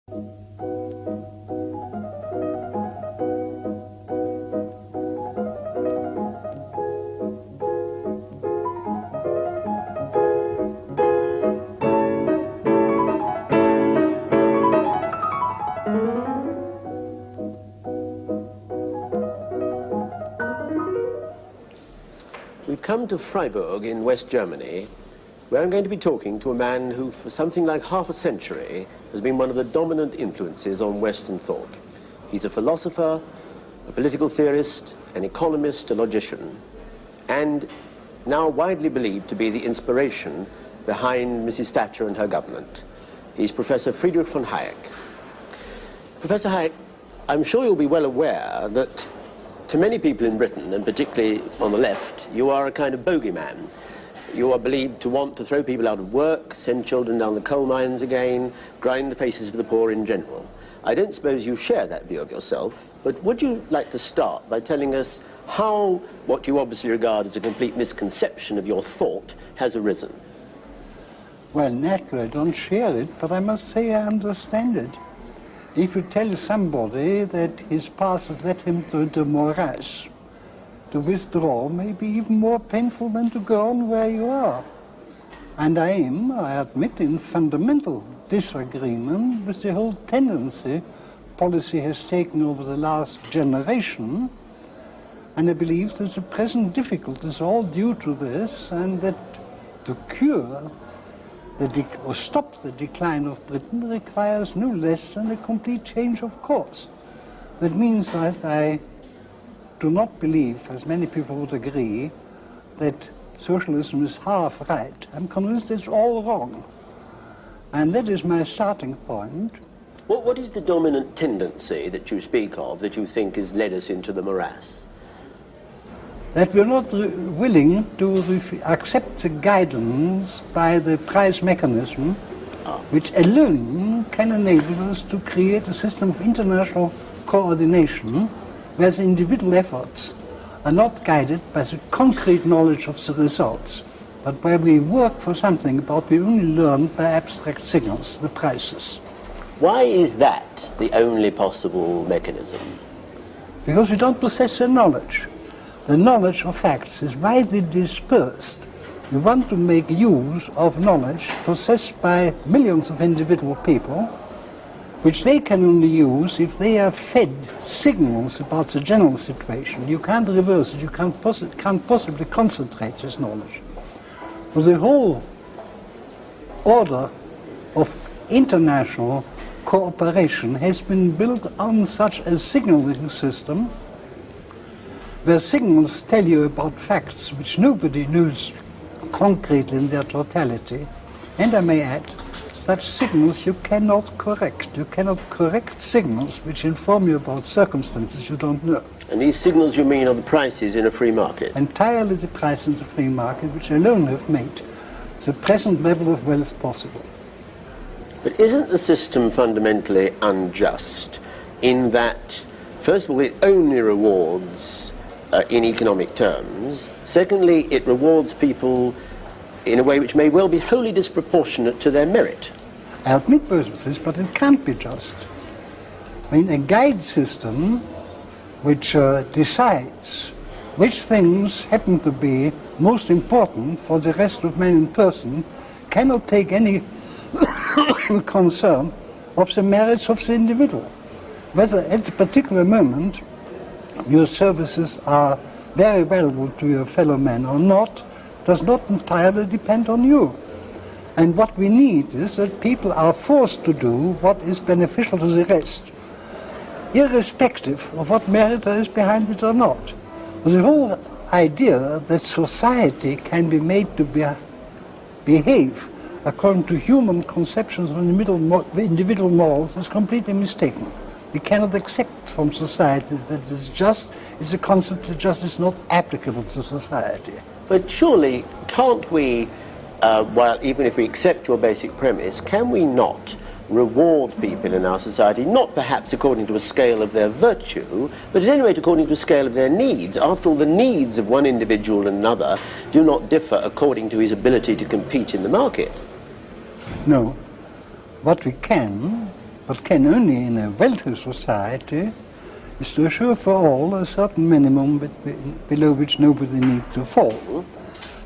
We've come to Friburgo in West Germany, where I'm going to be talking to a man who, for something like half a century, has been one of the dominant influences on Western thought. He's a philosopher, a political theorist, an economist, a logician, and now widely believed to be the inspiration behind Mrs. Thatcher and her government. He's Professor Friedrich von Hayek. Professor Hayek, I'm sure you'll be well aware that to many people in Britain, and particularly on the left, you are a kind of bogeyman. You are believed to want to throw people out of work, send children down the coal mines again, grind the faces of the poor in general. I don't suppose you share that view of yourself, but would you like to start by telling us how what you obviously regard as a complete misconception of your thought has arisen? Well, naturally, I don't share it, but I must say I understand it. If you tell somebody that his past has led him to the morass, to withdraw may be even more painful than to go on where you are. And I am, I admit, in fundamental disagreement with the whole tendency policy has taken over the last generation, and I believe that the present difficulties are all due to this, and that to cure or stop the decline of Britain requires no less than a complete change of course. That means that I do not believe, as many people would agree, that socialism is half right. I'm convinced it's all wrong. And that is my starting point. What is the dominant tendency that you speak of that you think has led us into the morass? That we're not willing to accept the guidance by the price mechanism, which alone can enable us to create a system of international coordination where the individual efforts are not guided by the concrete knowledge of the results, but where we work for something about we only learn by abstract signals, the prices. Why is that the only possible mechanism? Because we don't possess the knowledge. The knowledge of facts is widely dispersed. We want to make use of knowledge possessed by millions of individual people, which they can only use if they are fed signals about the general situation. You can't reverse it, you can't possibly concentrate this knowledge. But the whole order of international cooperation has been built on such a signaling system where signals tell you about facts which nobody knows concretely in their totality. And I may add, such signals you cannot correct. You cannot correct signals which inform you about circumstances you don't know. And these signals you mean are the prices in a free market? Entirely the prices in the free market, which alone have made the present level of wealth possible. But isn't the system fundamentally unjust in that, first of all, it only rewards in economic terms. Secondly, it rewards people in a way which may well be wholly disproportionate to their merit. I admit both of this, but it can't be just. I mean, a guide system which decides which things happen to be most important for the rest of man in person cannot take any concern of the merits of the individual. Whether at a particular moment your services are very valuable to your fellow man or not does not entirely depend on you. And what we need is that people are forced to do what is beneficial to the rest, irrespective of what merit there is behind it or not. The whole idea that society can be made to behave according to human conceptions of individual morals is completely mistaken. We cannot accept from society that it's a concept that just is not applicable to society. But surely, can't we, even if we accept your basic premise, can we not reward people in our society, not perhaps according to a scale of their virtue, but at any rate according to a scale of their needs? After all, the needs of one individual and another do not differ according to his ability to compete in the market. No. What we can but can only in a wealthy society, is to assure for all a certain minimum below which nobody needs to fall.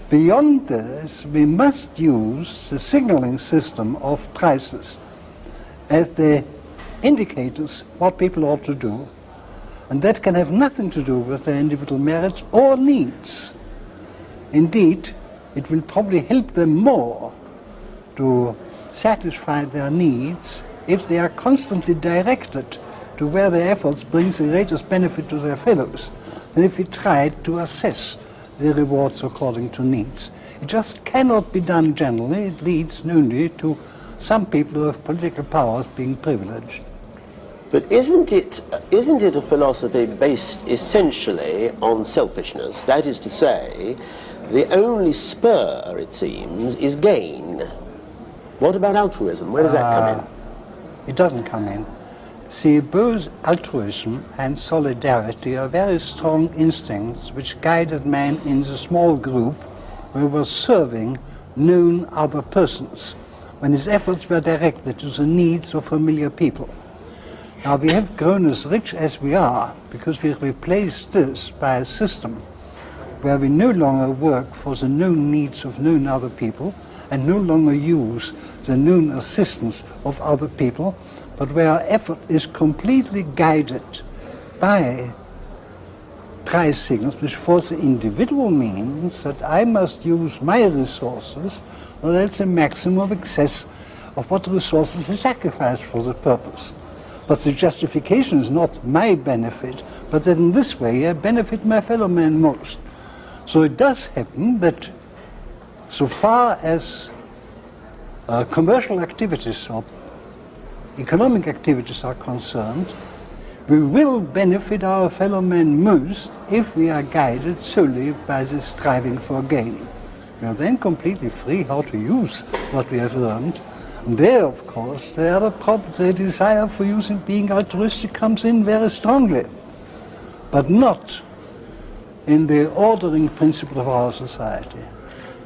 Beyond this, we must use the signaling system of prices as the indicators what people ought to do. And that can have nothing to do with their individual merits or needs. Indeed, it will probably help them more to satisfy their needs if they are constantly directed to where their efforts brings the greatest benefit to their fellows than if we try to assess the rewards according to needs. It just cannot be done generally. It leads only to some people who have political powers being privileged. But isn't it a philosophy based essentially on selfishness? That is to say, the only spur, it seems, is gain. What about altruism? Where does that come in? It doesn't come in. See, both altruism and solidarity are very strong instincts which guided man in the small group where he was serving known other persons, when his efforts were directed to the needs of familiar people. Now, we have grown as rich as we are because we replaced this by a system where we no longer work for the known needs of known other people and no longer use the known assistance of other people, but where our effort is completely guided by price signals, which for the individual means that I must use my resources, or that's a maximum of excess of what resources is sacrificed for the purpose. But the justification is not my benefit, but that in this way I benefit my fellow man most. So it does happen that so far as commercial activities or economic activities are concerned, we will benefit our fellow men most if we are guided solely by the striving for gain. We are then completely free how to use what we have learned. And there, of course, the desire for being altruistic comes in very strongly, but not in the ordering principle of our society.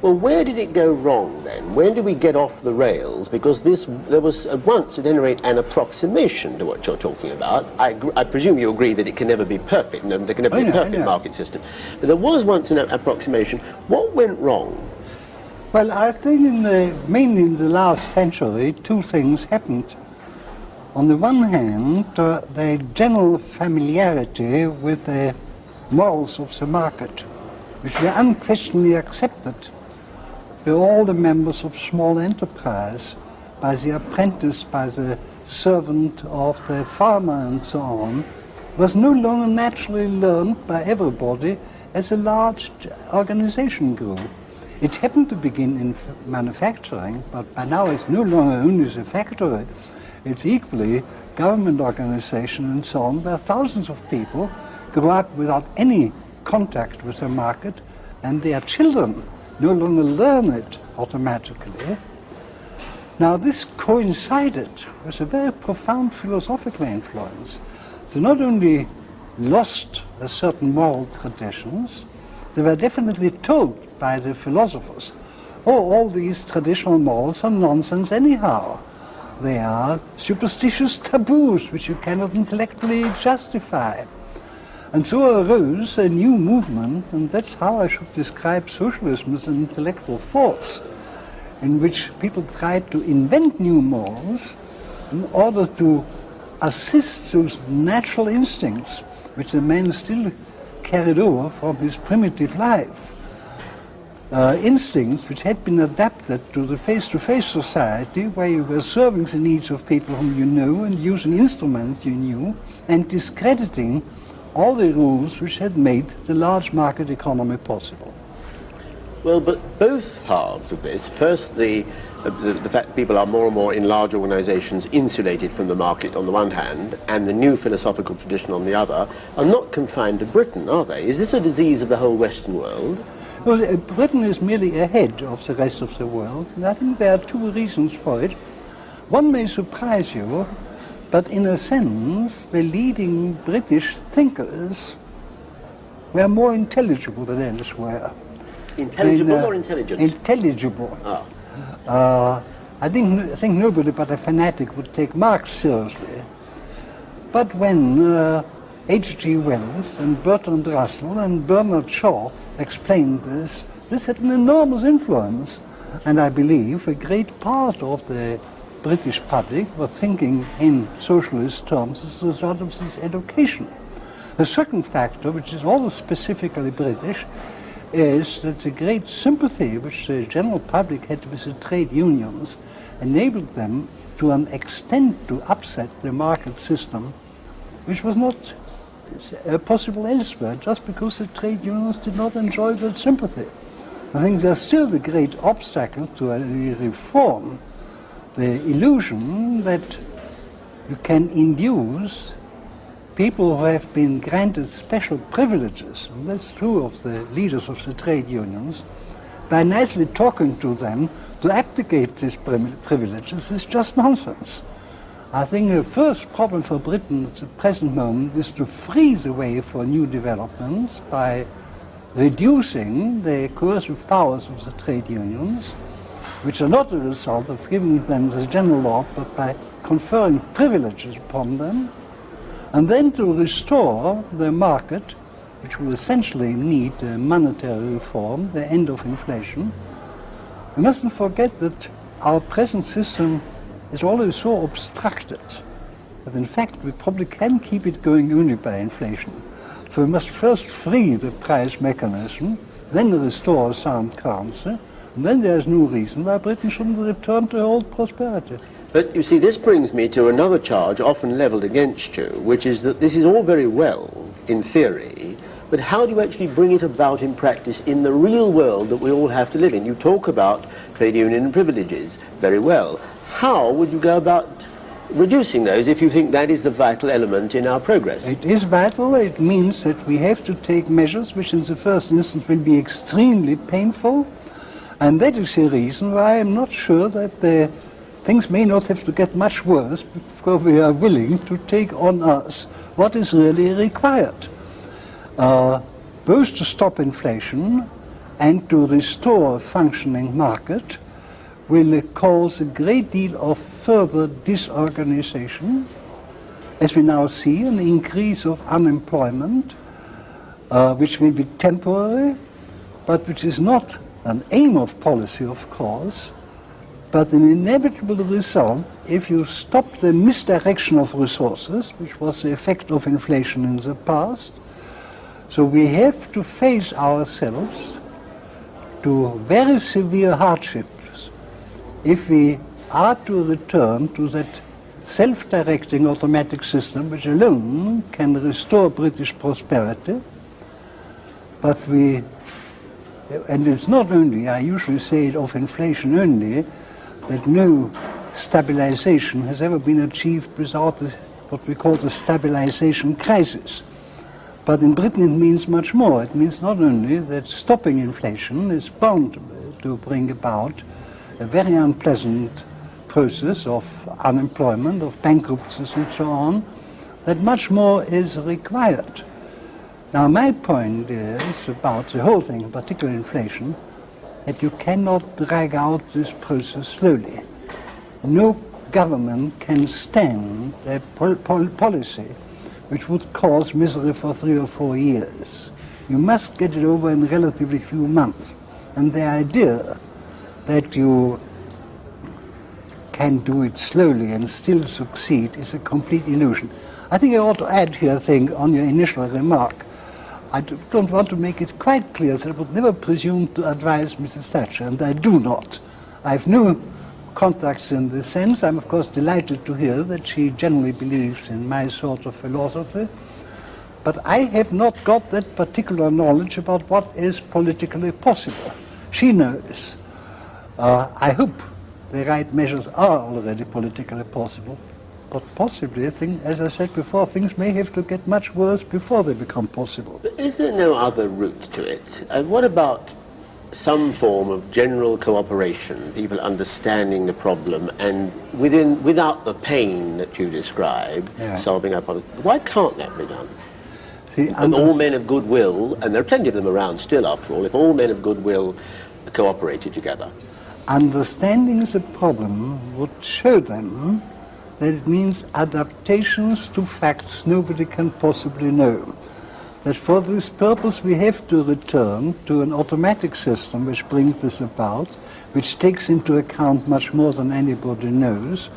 Well, where did it go wrong then? When did we get off the rails? Because there was at once, at any rate, an approximation to what you're talking about. I presume you agree that it can never be perfect. No, there can never be a perfect market system. But there was once an approximation. What went wrong? Well, I think mainly in the last century, two things happened. On the one hand, the general familiarity with the morals of the market, which were unquestionably accepted by all the members of small enterprise, by the apprentice, by the servant of the farmer and so on, was no longer naturally learned by everybody as a large organization grew. It happened to begin in manufacturing, but by now it's no longer only the factory, it's equally government organization and so on, where thousands of people grow up without any contact with the market, and their children no longer learn it automatically. Now this coincided with a very profound philosophical influence. They not only lost a certain moral traditions, they were definitely told by the philosophers, oh, all these traditional morals are nonsense anyhow. They are superstitious taboos which you cannot intellectually justify. And so arose a new movement, and that's how I should describe socialism as an intellectual force, in which people tried to invent new morals in order to assist those natural instincts which the man still carried over from his primitive life. Instincts which had been adapted to the face-to-face society, where you were serving the needs of people whom you knew and using instruments you knew and discrediting all the rules which had made the large market economy possible. Well, but both halves of this, first the fact that people are more and more in large organizations insulated from the market on the one hand, and the new philosophical tradition on the other, are not confined to Britain, are they? Is this a disease of the whole Western world? Well, Britain is merely ahead of the rest of the world, and I think there are two reasons for it. One may surprise you, but in a sense, the leading British thinkers were more intelligible than elsewhere. Intelligible or intelligent? Intelligible. Ah. I think nobody but a fanatic would take Marx seriously. But when H.G. Wells and Bertrand Russell and Bernard Shaw explained this had an enormous influence. And I believe a great part of the British public were thinking in socialist terms as a result of this education. The second factor, which is also specifically British, is that the great sympathy which the general public had with the trade unions enabled them to an extent to upset the market system, which was not possible elsewhere, just because the trade unions did not enjoy that sympathy. I think there's still the great obstacle to a reform, the illusion that you can induce people who have been granted special privileges, and that's true of the leaders of the trade unions, by nicely talking to them to abdicate these privileges is just nonsense. I think the first problem for Britain at the present moment is to free the way for new developments by reducing the coercive powers of the trade unions, which are not a result of giving them the general law, but by conferring privileges upon them, and then to restore the market, which will essentially need a monetary reform, the end of inflation. We mustn't forget that our present system is always so obstructed that in fact we probably can keep it going only by inflation. So we must first free the price mechanism, then restore a sound currency, and then there's no reason why Britain shouldn't return to old prosperity. But you see, this brings me to another charge often levelled against you, which is that this is all very well in theory, but how do you actually bring it about in practice in the real world that we all have to live in? You talk about trade union privileges, very well. How would you go about reducing those if you think that is the vital element in our progress? It is vital. It means that we have to take measures which in the first instance will be extremely painful, and that is the reason why I'm not sure that things may not have to get much worse before we are willing to take on us what is really required. Both to stop inflation and to restore a functioning market will cause a great deal of further disorganization, as we now see an increase of unemployment, which may be temporary, but which is not an aim of policy, of course, but an inevitable result if you stop the misdirection of resources, which was the effect of inflation in the past. So we have to face ourselves to very severe hardships if we are to return to that self-directing automatic system which alone can restore British prosperity. But and it's not only, I usually say it of inflation only, that no stabilization has ever been achieved without what we call the stabilization crisis. But in Britain it means much more. It means not only that stopping inflation is bound to bring about a very unpleasant process of unemployment, of bankruptcies and so on, that much more is required. Now my point is about the whole thing, in particular inflation, that you cannot drag out this process slowly. No government can stand a policy which would cause misery for 3 or 4 years. You must get it over in relatively few months. And the idea that you can do it slowly and still succeed is a complete illusion. I think I ought to add here a thing on your initial remark. I don't want to make it quite clear that I would never presume to advise Mrs. Thatcher, and I do not. I have no contacts in this sense. I'm of course delighted to hear that she generally believes in my sort of philosophy, but I have not got that particular knowledge about what is politically possible. She knows. I hope the right measures are already politically possible, but possibly, I think, as I said before, things may have to get much worse before they become possible. But is there no other route to it? What about some form of general cooperation, people understanding the problem and without the pain that you describe, solving our problem? Why can't that be done? See, and all men of goodwill, and there are plenty of them around still after all, if all men of goodwill cooperated together. understanding the problem would show them that it means adaptations to facts nobody can possibly know. That for this purpose we have to return to an automatic system which brings this about, which takes into account much more than anybody knows,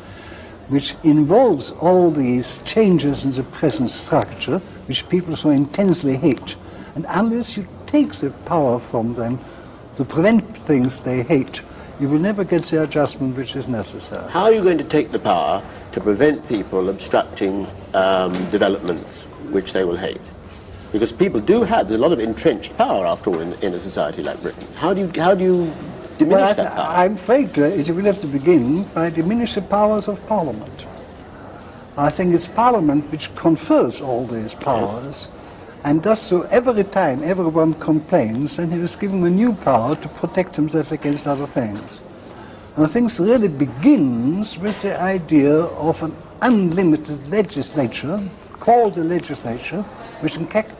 which involves all these changes in the present structure, which people so intensely hate. And unless you take the power from them to prevent things they hate, you will never get the adjustment which is necessary. How are you going to take the power to prevent people obstructing developments which they will hate? Because people do have, there's a lot of entrenched power, after all, in a society like Britain. How do you diminish that power? I'm afraid it will have to begin by diminish the powers of Parliament. I think it's Parliament which confers all these powers, and does so every time everyone complains, and he is given a new power to protect himself against other things. And I think it really begins with the idea of an unlimited legislature, called a legislature, which in fact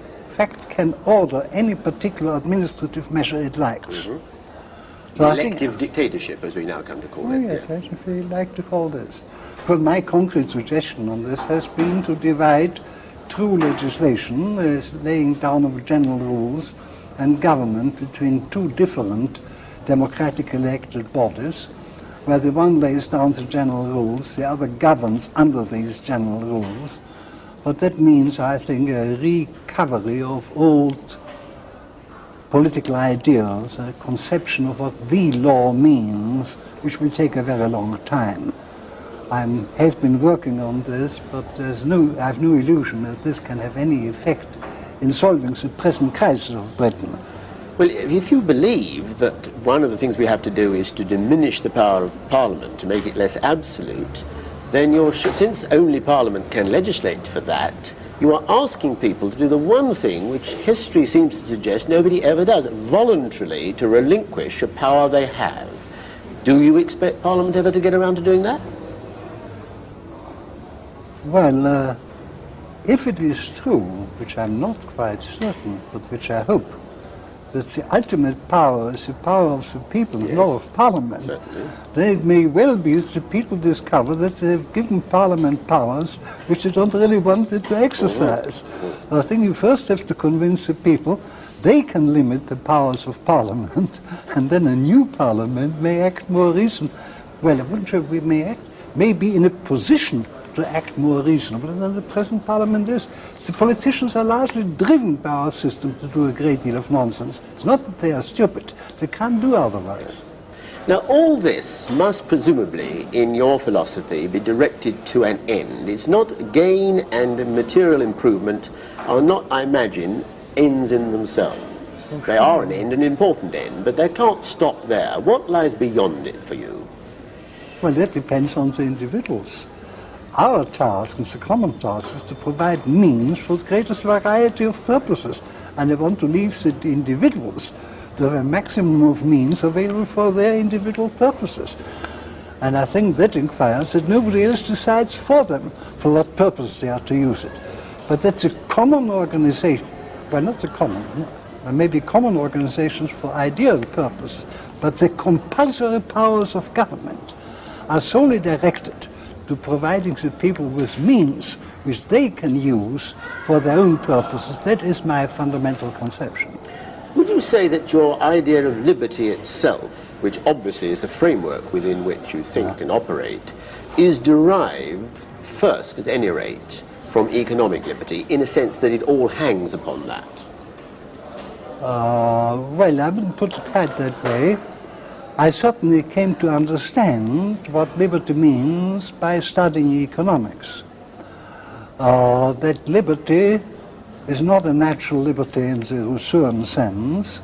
can order any particular administrative measure it likes. Mm-hmm. So elective dictatorship, as we now come to call it. Yes, if we like to call this. But my concrete suggestion on this has been to divide true legislation, laying down of general rules, and government between two different democratic elected bodies, where the one lays down the general rules, the other governs under these general rules. But that means, I think, a recovery of old political ideas, a conception of what the law means, which will take a very long time. I have been working on this, but I have no illusion that this can have any effect in solving the present crisis of Britain. Well, if you believe that one of the things we have to do is to diminish the power of Parliament, to make it less absolute, then since only Parliament can legislate for that, you are asking people to do the one thing which history seems to suggest nobody ever does, voluntarily to relinquish a power they have. Do you expect Parliament ever to get around to doing that? Well, if it is true, which I'm not quite certain, but which I hope, that the ultimate power is the power of the people, yes, not of Parliament, certainly, then it may well be that the people discover that they have given Parliament powers which they don't really want it to exercise. I think you first have to convince the people they can limit the powers of Parliament, and then a new Parliament may act more reasonably. Well, I wouldn't say we may be in a position to act more reasonably than the present Parliament is. The politicians are largely driven by our system to do a great deal of nonsense. It's not that they are stupid, they can't do otherwise. Now, all this must presumably, in your philosophy, be directed to an end. It's not gain and material improvement are not, I imagine, ends in themselves. They are an end, an important end, but they can't stop there. What lies beyond it for you? Well, that depends on the individuals. Our task, and the common task, is to provide means for the greatest variety of purposes. And I want to leave the individuals to have a maximum of means available for their individual purposes. And I think that inquires that nobody else decides for them for what purpose they are to use it. But that's a common organization. Well, not the common. There may be common organizations for ideal purposes, but the compulsory powers of government are solely directed to providing the people with means which they can use for their own purposes. That is my fundamental conception. Would you say that your idea of liberty itself, which obviously is the framework within which you think and operate, is derived first, at any rate, from economic liberty, in a sense that it all hangs upon that? Well, I wouldn't put it quite that way. I certainly came to understand what liberty means by studying economics. That liberty is not a natural liberty in the Rousseauian sense,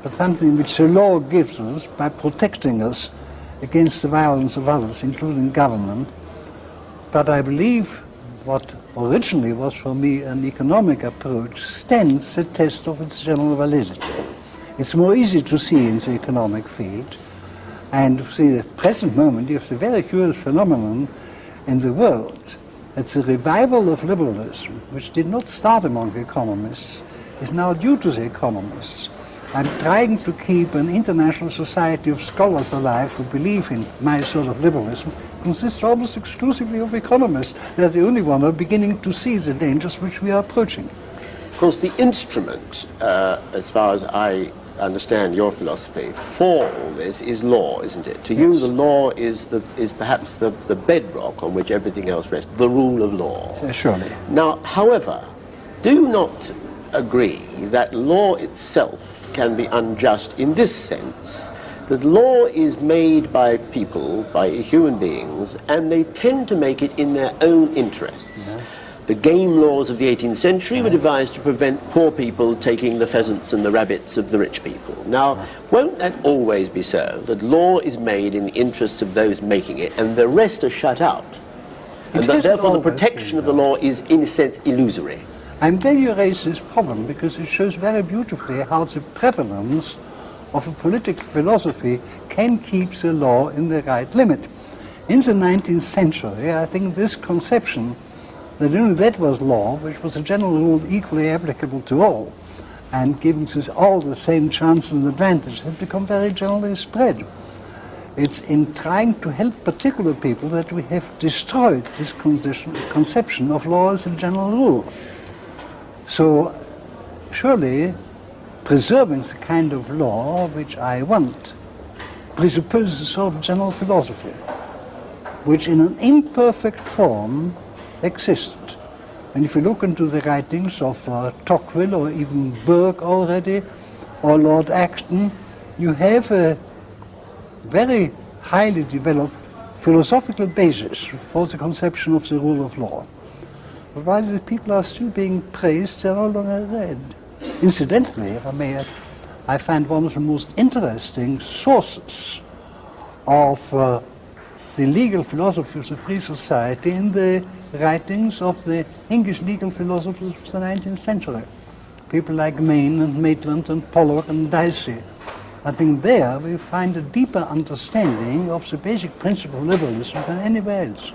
but something which the law gives us by protecting us against the violence of others, including government. But I believe what originally was for me an economic approach stands the test of its general validity. It's more easy to see in the economic field. And see, at the present moment, you have the very curious phenomenon in the world. It's a revival of liberalism, which did not start among the economists, is now due to the economists. I'm trying to keep an international society of scholars alive who believe in my sort of liberalism. It consists almost exclusively of economists. They're the only one who are beginning to see the dangers which we are approaching. Of course, the instrument, as far as I understand your philosophy, for all this is law, isn't it? To you, the law is perhaps the bedrock on which everything else rests, the rule of law. Surely. Now, however, do you not agree that law itself can be unjust in this sense, that law is made by people, by human beings, and they tend to make it in their own interests? Yeah. The game laws of the 18th century were devised to prevent poor people taking the pheasants and the rabbits of the rich people. Now, won't that always be so, that law is made in the interests of those making it, and the rest are shut out? And that therefore the protection of the law is, in a sense, illusory. I'm glad you raised this problem, because it shows very beautifully how the prevalence of a political philosophy can keep the law in the right limit. In the 19th century, I think this conception that only that was law, which was a general rule equally applicable to all, and giving us all the same chances and advantages, has become very generally spread. It's in trying to help particular people that we have destroyed this conception of law as a general rule. So surely preserving the kind of law which I want presupposes a sort of general philosophy, which in an imperfect form existed. And if you look into the writings of Tocqueville or even Burke already, or Lord Acton, you have a very highly developed philosophical basis for the conception of the rule of law. But while the people are still being praised, they're no longer read. Incidentally, if I may, I find one of the most interesting sources of the legal philosophy of the free society in the writings of the English legal philosophers of the 19th century. People like Maine and Maitland and Pollock and Dicey. I think there we find a deeper understanding of the basic principle of liberalism than anywhere else.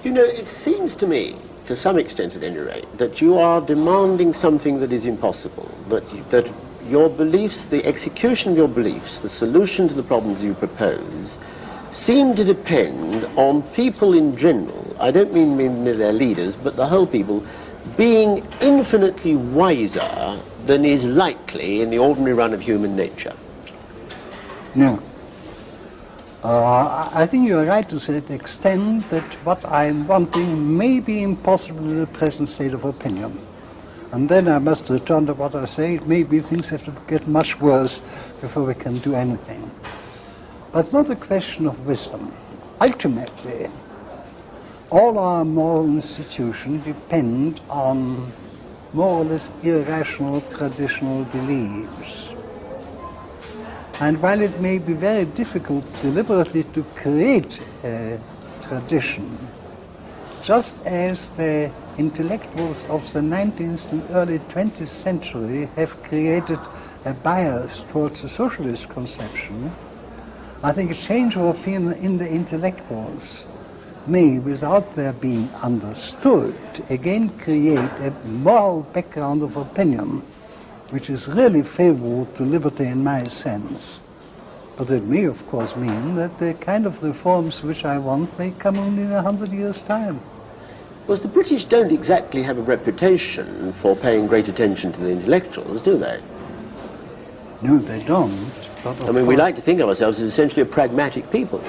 You know, it seems to me, to some extent at any rate, that you are demanding something that is impossible, that your beliefs, the execution of your beliefs, the solution to the problems you propose, seem to depend on people in general, I don't mean their leaders, but the whole people, being infinitely wiser than is likely in the ordinary run of human nature. No. I think you are right to that extent that what I am wanting may be impossible in the present state of opinion. And then I must return to what I say, maybe things have to get much worse before we can do anything. But it's not a question of wisdom. Ultimately, all our moral institutions depend on more or less irrational traditional beliefs. And while it may be very difficult deliberately to create a tradition, just as the intellectuals of the 19th and early 20th century have created a bias towards the socialist conception, I think a change of opinion in the intellectuals may, without their being understood, again create a moral background of opinion which is really favorable to liberty in my sense. But it may, of course, mean that the kind of reforms which I want may come only in 100 years' time. Well, the British don't exactly have a reputation for paying great attention to the intellectuals, do they? No, they don't. I mean, we like to think of ourselves as essentially a pragmatic people.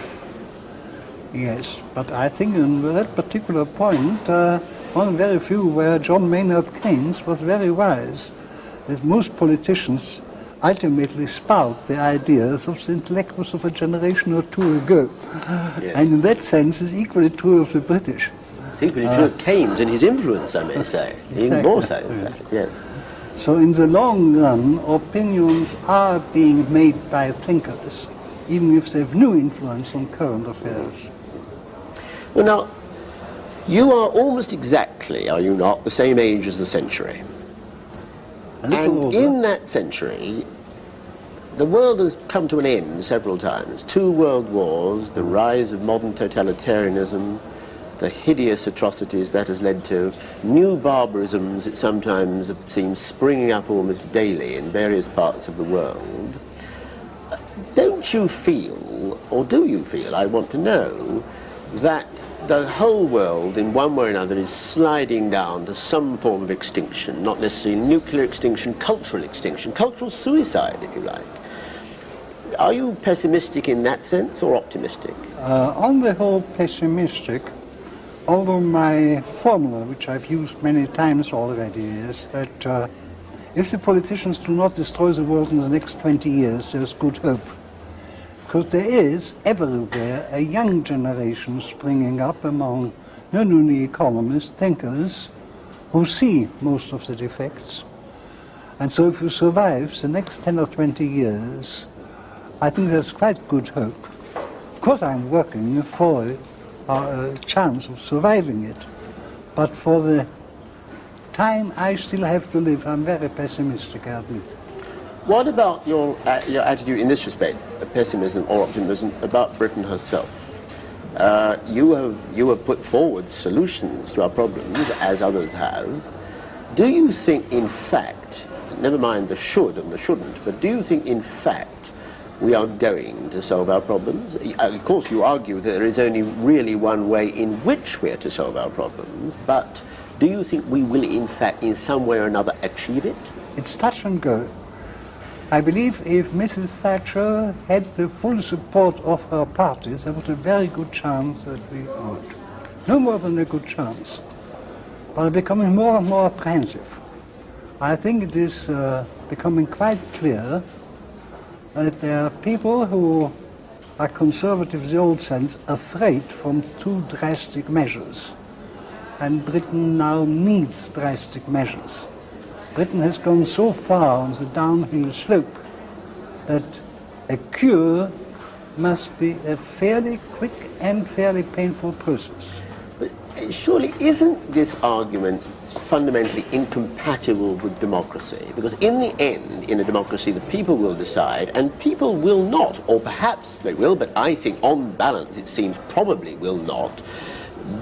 Yes, but I think on that particular point, one of very few where John Maynard Keynes was very wise, that most politicians ultimately spout the ideas of the intellectuals of a generation or two ago. Yes. And in that sense, it's equally true of the British. It's equally true of Keynes and his influence, I may say. Exactly. Even more so, in fact, yes. So in the long run, opinions are being made by thinkers, even if they have no influence on current affairs. Well, now, you are almost exactly, are you not, the same age as the century. And in that century, the world has come to an end several times. 2 world wars, the rise of modern totalitarianism, the hideous atrocities that has led to, new barbarisms that sometimes seem springing up almost daily in various parts of the world, don't you feel, or do you feel, I want to know, that the whole world in one way or another is sliding down to some form of extinction, not necessarily nuclear extinction, cultural suicide, if you like? Are you pessimistic in that sense or optimistic? On the whole, pessimistic, although my formula, which I've used many times already, is that if the politicians do not destroy the world in the next 20 years, there's good hope. Because there is everywhere a young generation springing up among not only economists, thinkers, who see most of the defects. And so if you survive the next 10 or 20 years, I think there's quite good hope. Of course I'm working for a chance of surviving it, but for the time I still have to live, I'm very pessimistic, I admit. What about your attitude in this respect, pessimism or optimism, about Britain herself? You have put forward solutions to our problems, as others have. Do you think, in fact, never mind the should and the shouldn't, but do you think, in fact, we are going to solve our problems? Of course, you argue that there is only really one way in which we are to solve our problems, but do you think we will, in fact, in some way or another, achieve it? It's touch and go. I believe if Mrs. Thatcher had the full support of her party, there was a very good chance that we would. No more than a good chance. But I'm becoming more and more apprehensive. I think it is becoming quite clear that there are people who are conservative in the old sense, afraid from too drastic measures. And Britain now needs drastic measures. Britain has gone so far on the downhill slope that a cure must be a fairly quick and fairly painful process. But surely isn't this argument fundamentally incompatible with democracy? Because in the end, in a democracy, the people will decide, and people will not, or perhaps they will, but I think on balance it seems probably will not,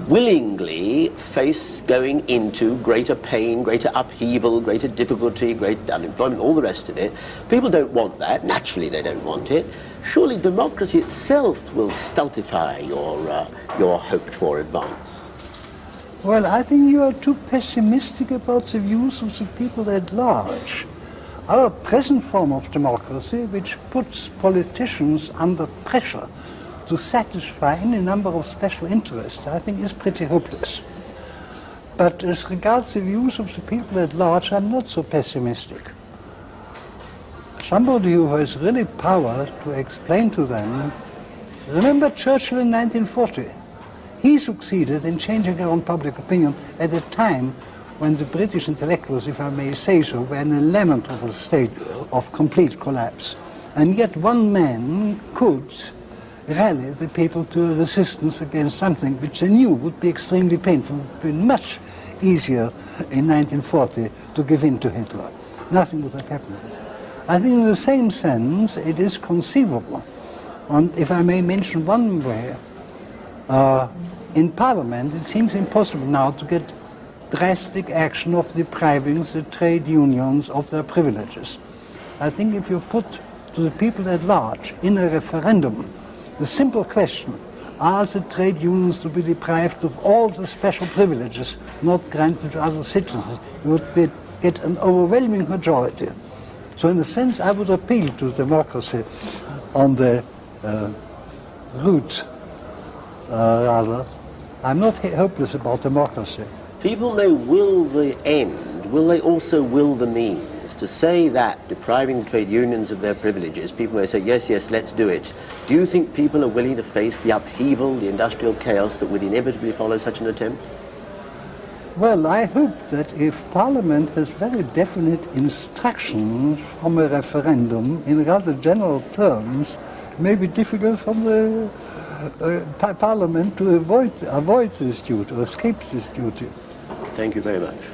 willingly face going into greater pain, greater upheaval, greater difficulty, great unemployment, all the rest of it. People don't want that. Naturally they don't want it. Surely democracy itself will stultify your hoped-for advance. Well, I think you are too pessimistic about the views of the people at large. Our present form of democracy, which puts politicians under pressure to satisfy any number of special interests, I think is pretty hopeless. But as regards the views of the people at large, I'm not so pessimistic. Somebody who has really power to explain to them, remember Churchill in 1940? He succeeded in changing around public opinion at a time when the British intellectuals, if I may say so, were in a lamentable state of complete collapse. And yet one man could rally the people to a resistance against something which they knew would be extremely painful. It would be much easier in 1940 to give in to Hitler. Nothing would have happened. I think in the same sense it is conceivable, and if I may mention one way, in Parliament it seems impossible now to get drastic action of depriving the trade unions of their privileges. I think if you put to the people at large in a referendum the simple question, are the trade unions to be deprived of all the special privileges not granted to other citizens, you would get an overwhelming majority. So in a sense I would appeal to democracy on the route, rather. I'm not hopeless about democracy. People may will the end, will they also will the means? To say that depriving the trade unions of their privileges, people may say, yes, yes, let's do it. Do you think people are willing to face the upheaval, the industrial chaos that would inevitably follow such an attempt? Well, I hope that if Parliament has very definite instructions from a referendum in rather general terms, it may be difficult from the Parliament to avoid this duty or escape this duty. Thank you very much.